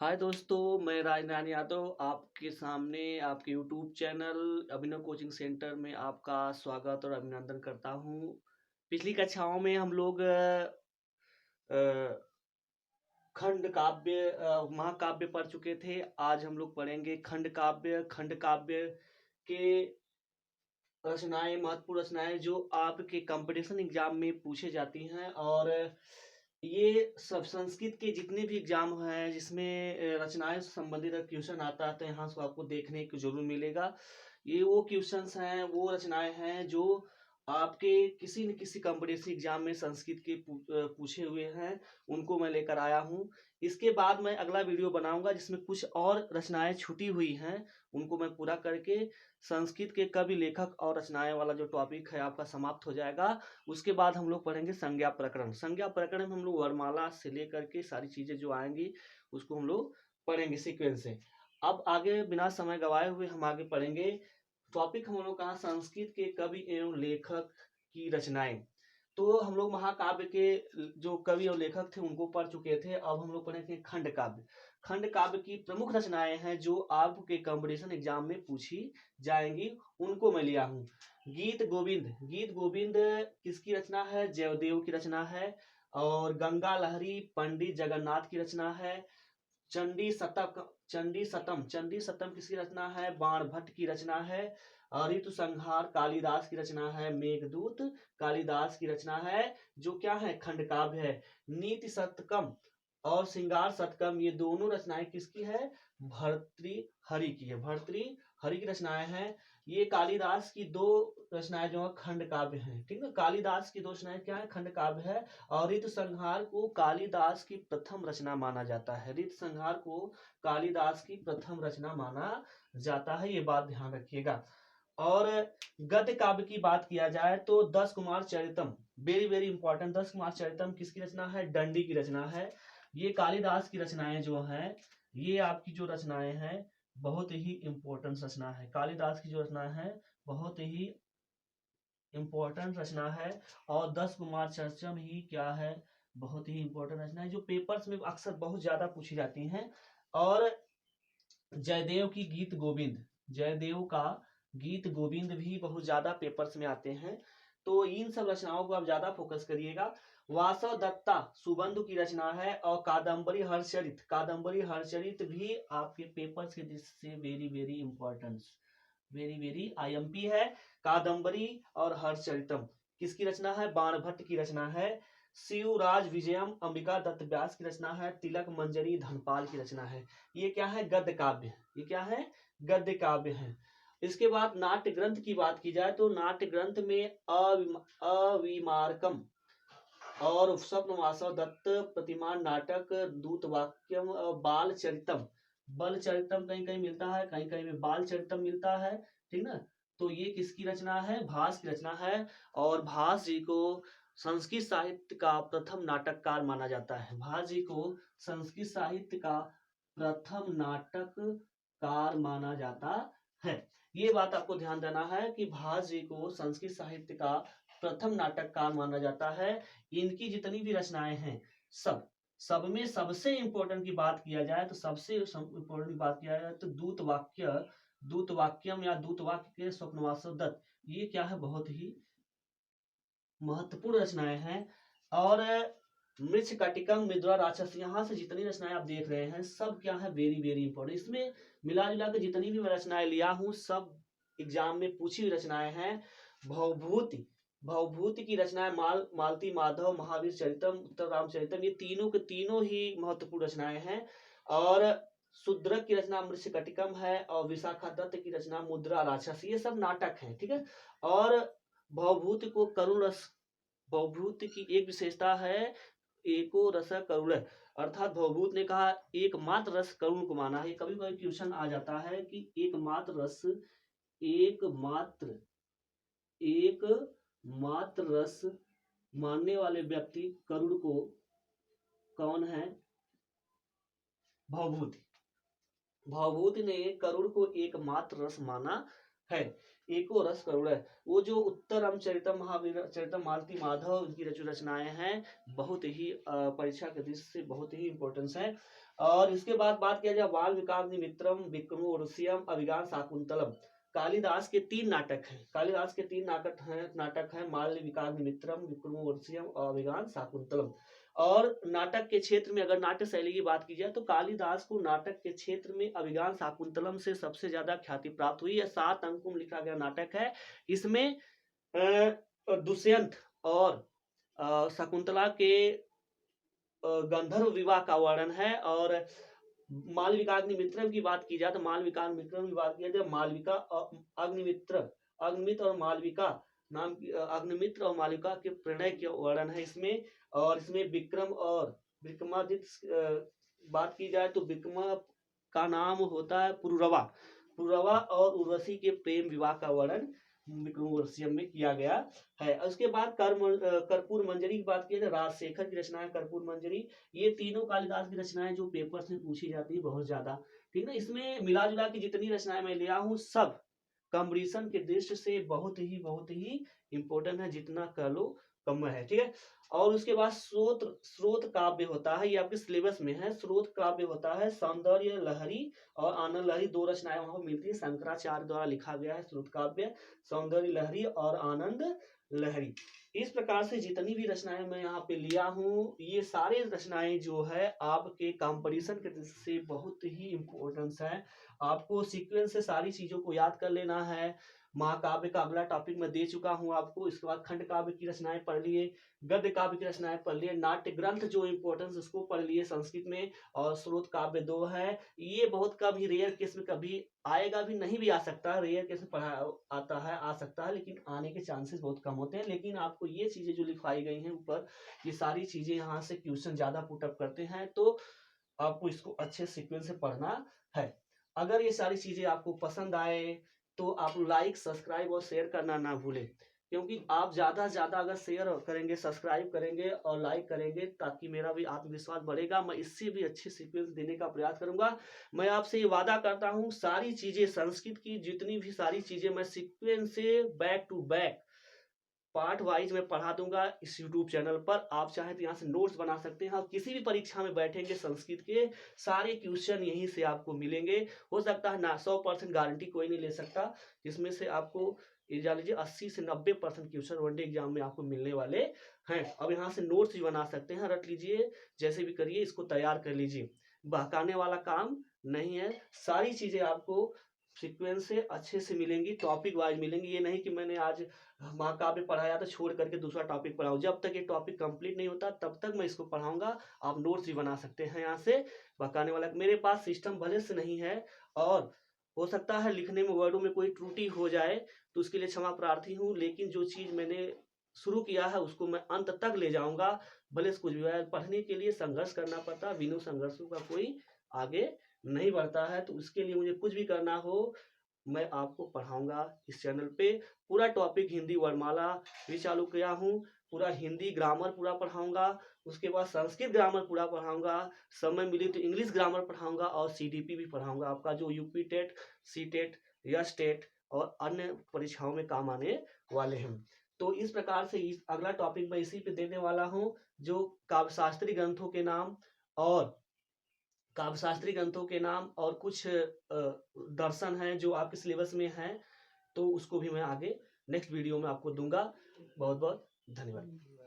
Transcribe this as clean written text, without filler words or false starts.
हाय दोस्तों, मैं राजनारायण यादव आपके सामने आपके यूट्यूब चैनल अभिनव कोचिंग सेंटर में आपका स्वागत और अभिनंदन करता हूँ। पिछली कक्षाओं में हम लोग अ, खंड काव्य महाकाव्य पढ़ चुके थे। आज हम लोग पढ़ेंगे खंड काव्य। खंड काव्य के रचनाएं, महत्वपूर्ण रचनाएं जो आपके कंपटीशन एग्जाम में पूछे जाती हैं। और ये सब संस्कृत के जितने भी एग्जाम हैं जिसमें रचनाएं से संबंधित क्वेश्चन आता है तो यहाँ से आपको देखने को जरूर मिलेगा। ये वो क्वेश्चंस हैं, वो रचनाएं हैं जो आपके किसी न किसी कंपटीशन एग्जाम में संस्कृत के पूछे हुए हैं, उनको मैं लेकर आया हूँ। इसके बाद मैं अगला वीडियो बनाऊंगा जिसमें कुछ और रचनाएं छूटी हुई हैं, उनको मैं पूरा करके संस्कृत के कवि, लेखक और रचनाएं वाला जो टॉपिक है आपका समाप्त हो जाएगा। उसके बाद हम लोग पढ़ेंगे संज्ञा प्रकरण। संज्ञा प्रकरण में हम लोग वर्णमाला से लेकर के सारी चीजें जो आएंगी उसको हम लोग पढ़ेंगे सीक्वेंस से। अब आगे बिना समय गवाए हुए हम आगे पढ़ेंगे। टॉपिक हम लोग कहा संस्कृत के कवि एवं लेखक की रचनाएं। तो हम लोग महाकाव्य के जो कवि और लेखक थे उनको पढ़ चुके थे। अब हम लोग पढ़ेंगे खंड काव्य। खंड काव्य की प्रमुख रचनाएं हैं जो आपके कंपटीशन एग्जाम में पूछी जाएंगी, उनको मैं लिया हूँ। गीत गोविंद। गीत गोविंद किसकी रचना है? जयदेव की रचना है। और गंगा लहरी पंडित जगन्नाथ की रचना है। चंडी शतक चंडी शतम चंडी शतम किसकी रचना है? बाणभट्ट की रचना है। ऋतु संहार कालिदास की रचना है। मेघदूत कालिदास की रचना है, जो क्या है? खंड काव्य है। नीति शतकम और श्रृंगार शतकम, ये दोनों रचनाएं किसकी है? भर्तृहरि की है। भर्तृहरि की रचनाएं हैं। ये कालिदास की दो रचनाएं जो है खंड काव्य हैं। ठीक है, कालिदास की दो रचनाएं क्या है? खंड काव्य है। और ऋतु संहार को कालिदास की प्रथम रचना माना जाता है। ऋतु संहार को कालिदास की प्रथम रचना माना जाता है, ये बात ध्यान रखिएगा। और गद्य काव्य की बात किया जाए तो 10 Kumar Charitam, very very important. 10 Kumar Charitam किसकी रचना है? दंडी की रचना है। ये कालिदास की रचनाएं जो हैं, ये आपकी जो रचनाएं हैं बहुत ही इंपॉर्टेंट रचना है। कालिदास की जो रचना है बहुत ही इंपॉर्टेंट रचना है। और 10 कुमार चरितम ही क्या है? बहुत ही इंपॉर्टेंट रचना है, जो पेपर्स में अक्सर बहुत ज्यादा पूछी जाती हैं। और जयदेव की गीत गोविंद, जयदेव का गीत गोविंद भी बहुत ज्यादा पेपर्स में आते हैं। तो इन सब रचनाओं को आप ज्यादा फोकस करिएगा। वासव दत्ता सुबंधु की रचना है। और कादम्बरी हर्षचरित, कादम्बरी हर्षचरित भी आपके पेपर्स के दृष्टि से very very important, very very IMP है। कादम्बरी और हर्षचरितम किसकी रचना है? बाणभट्ट की रचना है। शिवराज विजयम अंबिका दत्त व्यास की रचना है। तिलक मंजरी धनपाल की रचना है। ये क्या है? गद्य काव्य। ये क्या है? गद्य काव्य है। इसके बाद नाट्य ग्रंथ की बात की जाए तो नाट्य ग्रंथ में अविमार्कम और स्वप्नवासव दत्त प्रतिमान नाटक, दूतवाक्यम और बाल चरितम। बल चरितम कहीं कहीं मिलता है, कहीं कहीं में बाल चरितम मिलता है। ठीक ना? तो ये किसकी रचना है? भास की रचना है। और भास जी को संस्कृत साहित्य का प्रथम नाटककार माना जाता है। भास जी को संस्कृत साहित्य का प्रथम नाटककार माना जाता है। ये बात आपको ध्यान देना है कि भास जी को संस्कृत साहित्य का प्रथम नाटककार माना जाता है। इनकी जितनी भी रचनाएं हैं सब में सबसे इंपॉर्टेंट की बात किया जाए तो सबसे इंपॉर्टेंट बात किया जाए तो दूतवाक्यम या दूतवाक्य के स्वप्नवासव दत्त, ये क्या है? बहुत ही महत्वपूर्ण रचनाएं हैं। और मृच्छकटिकम मृदुला राक्षस, यहाँ से जितनी रचनाएं आप देख रहे हैं सब क्या है? Very very important. इसमें मिला जुला के जितनी भी मैं रचनाएं लिया हूँ सब एग्जाम में पूछी हुई रचनाएं हैं। भवभूति, भवभूति की रचनाएं मालती माधव, महावीर चरितम, उत्तर रामचरितम, ये तीनों के तीनों ही महत्वपूर्ण रचनाएं हैं। और शूद्रक की रचना मृच्छकटिकम है। और विशाखा दत्त की रचना मुद्रा राक्षस, ये सब नाटक है। ठीक है। और भवभूति को करुण रस, भवभूति की एक विशेषता है एको रस करुण, अर्थात भवभूत ने कहा एकमात्र रस करुण को माना है। कभी कभी क्वेश्चन आ जाता है कि एकमात्र रस मानने वाले व्यक्ति करुण को कौन है? भवभूति। भवभूति ने करुण को एकमात्र रस माना है। एको रस करुण है। वो जो उत्तर रामचरितम, महावीर चरितम, मालती माधव, इनकी रचनाएं हैं बहुत ही परीक्षा के दृष्टि से बहुत ही इंपॉर्टेंस है। और इसके बाद बात किया जाए बाल विकाग्निमित्रम, विक्रमोर्वशीयम, अभिज्ञान शाकुंतलम। कालिदास के 3 नाटक हैं। कालिदास के 3 नाटक हैं माल्य विकाग्निमित्रम, विक्रमोर्वशीयम और अभिज्ञान शाकुंतलम। और नाटक के क्षेत्र में अगर नाट्य शैली की बात की जाए तो कालिदास को नाटक के क्षेत्र में अभिज्ञान शाकुंतलम से सबसे ज्यादा ख्याति प्राप्त हुई। यह 7 अंकों में लिखा गया नाटक है। इसमें दुष्यंत और शकुंतला के गंधर्व विवाह का वर्णन है। और मालविकाग्निमित्रम की बात की जाए तो मालविकाग्निमित्रम की बात की जाए, मालविका अग्निमित्र और मालविका नाम की अग्निमित्र और मालविका के प्रणय के वर्णन है इसमें। और इसमें विक्रम और विक्रमादित्य बात की जाए तो विक्रमा का नाम होता है पुरुरवा। पुरुरवा और उर्वशी के प्रेम विवाह का वर्णन विक्रमोर्वशीयम में किया गया है। उसके बाद कर्पूर मंजरी की बात की जाए, राजशेखर की रचना है कर्पूर मंजरी। ये तीनों कालिदास की रचनाएं जो पेपर्स में पूछी जाती है बहुत ज्यादा, ठीक है। इसमें मिला जुला की जितनी रचनाएं मैं लिया हूँ सब कंपटीशन के दृष्टि से बहुत ही इंपॉर्टेंट है, जितना कह लो कम है, ठीक है। और उसके बाद स्रोत काव्य होता है, ये आपके सिलेबस में है। स्रोत काव्य होता है सौंदर्य लहरी और आनंद लहरी, 2 रचनाएं वहां पर मिलती है। शंकराचार्य द्वारा लिखा गया है स्रोत काव्य, सौंदर्य लहरी और आनंद लहरी। इस प्रकार से जितनी भी रचनाएं मैं यहाँ पे लिया हूँ, ये सारे रचनाएं जो है आपके कंपटीशन के दृष्टि से बहुत ही इंपॉर्टेंस है। आपको सीक्वेंस से सारी चीजों को याद कर लेना है। महाकाव्य का अगला टॉपिक मैं दे चुका हूं आपको। इसके बाद खंड काव्य की रचनाएं पढ़ लिए, गद्य काव्य की रचनाएं पढ़ लिए, नाट्य ग्रंथ जो इंपॉर्टेंस उसको पढ़ लिए संस्कृत में। और स्रोत काव्य 2 है। ये बहुत कम ही रेयर केस में कभी आएगा, भी नहीं भी आ सकता है, रेयर केस में पढ़ा आता है, आ सकता है, लेकिन आने के चांसेस बहुत कम होते हैं। लेकिन आपको ये चीजें जो लिखवाई गई हैं ऊपर, ये सारी चीजें यहाँ से क्वेश्चन ज्यादा पुटअप करते हैं, तो आपको इसको अच्छे सीक्वेंस से पढ़ना है। अगर ये सारी चीजें आपको पसंद आए तो आप लाइक सब्सक्राइब और शेयर करना ना भूलें, क्योंकि आप ज्यादा से ज्यादा अगर शेयर करेंगे, सब्सक्राइब करेंगे और लाइक करेंगे, ताकि मेरा भी आत्मविश्वास बढ़ेगा, मैं इससे भी अच्छे सीक्वेंस देने का प्रयास करूंगा। मैं आपसे ये वादा करता हूँ, सारी चीजें संस्कृत की जितनी भी सारी चीजें मैं सीक्वेंस से back to back part wise मैं पढ़ा दूंगा इस यूट्यूब चैनल पर। आप चाहे तो यहाँ से नोट्स बना सकते हैं और किसी भी परीक्षा में बैठेंगे संस्कृत के सारे क्वेश्चन यहीं से आपको मिलेंगे। हो सकता है ना 100% गारंटी कोई नहीं ले सकता, जिसमें से आपको जान लीजिए 80 से 90% क्वेश्चन वनडे एग्जाम में आपको मिलने वाले हैं। अब यहाँ से नोट्स भी बना सकते हैं, रट लीजिए, जैसे भी करिए, इसको तैयार कर लीजिए। बहकाने वाला काम नहीं है, सारी चीजें आपको सीक्वेंस से अच्छे से मिलेंगी, टॉपिक वाइज मिलेंगी। ये नहीं कि मैंने आज महाकाव्य पढ़ाया तो छोड़ करके दूसरा टॉपिक पढ़ाऊं। जब तक ये टॉपिक कंप्लीट नहीं होता तब तक मैं इसको पढ़ाऊंगा। आप नोट्स भी बना सकते हैं यहाँ से। बहकाने वाला मेरे पास सिस्टम भले से नहीं है, और हो सकता है लिखने में वर्डों में कोई त्रुटि हो जाए, तो उसके लिए क्षमा प्रार्थी हूँ। लेकिन जो चीज मैंने शुरू किया है उसको मैं अंत तक ले जाऊंगा, भले से कुछ भी हो। पढ़ने के लिए संघर्ष करना पड़ता है, बिना संघर्षों का कोई आगे नहीं बढ़ता है। तो उसके लिए मुझे कुछ भी करना हो, मैं आपको पढ़ाऊंगा इस चैनल पे। पूरा टॉपिक हिंदी वर्णमाला भी चालू किया हूँ, पूरा हिंदी ग्रामर पूरा पढ़ाऊंगा, उसके बाद संस्कृत ग्रामर पूरा पढ़ाऊंगा, समय मिली तो इंग्लिश ग्रामर पढ़ाऊंगा, और सीडीपी भी पढ़ाऊंगा, आपका जो UP TET, C TET, S TET और अन्य परीक्षाओं में काम आने वाले हैं। तो इस प्रकार से इस अगला टॉपिक मैं इसी पे देने वाला हूँ, जो काव्यशास्त्री ग्रंथों के नाम और काव्यशास्त्री ग्रंथों के नाम और कुछ दर्शन हैं जो आपके सिलेबस में हैं, तो उसको भी मैं आगे नेक्स्ट वीडियो में आपको दूंगा। बहुत बहुत धन्यवाद।